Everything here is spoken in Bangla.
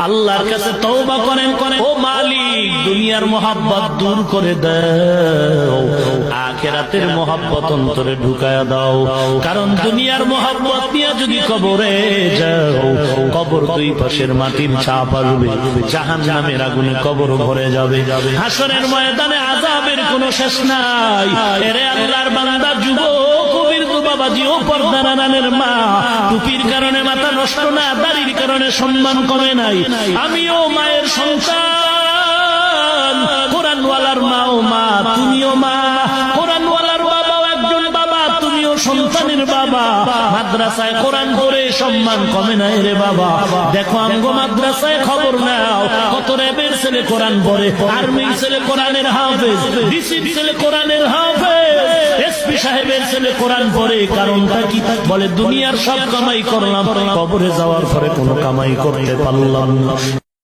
আল্লাহর কাছে তওবা করেন। ও মালিক, দুনিয়ার মোহাব্বত দূর করে দাও, আখিরাতের মোহাব্বত অন্তরে ঢুকায়া দাও। কারণ দুনিয়ার মোহাব্বত নিয়ে যদি কবরে যাও, কবর দুই পাশের মাটির ছাপ আসবে, জাহান্নামের আগুনে কবর ভরে যাবে। হাসরের ময়দানে আযাবের কোনো শেষ নাই। এরে আল্লাহর বান্দা, যুবক কবির বাবাজি, ও পর্দার আড়ালের মা, টুপির কারণে মাথা নষ্ট না, দাড়ির কারণে সম্মান কমে নাই। আমিও মায়ের সন্তান, কোরআনওয়ালার মা, ও মা তুমিও মা, কোরআনওয়ালার বাবাও একজন বাবা, তুমিও সন্তানের বাবা। মাদ্রাসায় কোরআন পড়ে সম্মান কমে নাই রে বাবা। দেখো আমগো মাদ্রাসায় খবর নাও, কত র্যাবের ছেলে কোরআন পড়ে, আর্মির ছেলে কোরআনের হাফেজ, ডিসির ছেলে কোরআনের হাফেজ, এসপি সাহেবের ছেলে কোরআন পড়ে। কারণটা কি? বলে দুনিয়ার সব কামাই করলাম, কবরে যাওয়ার পরে কোনো কামাই করতে পারলাম না।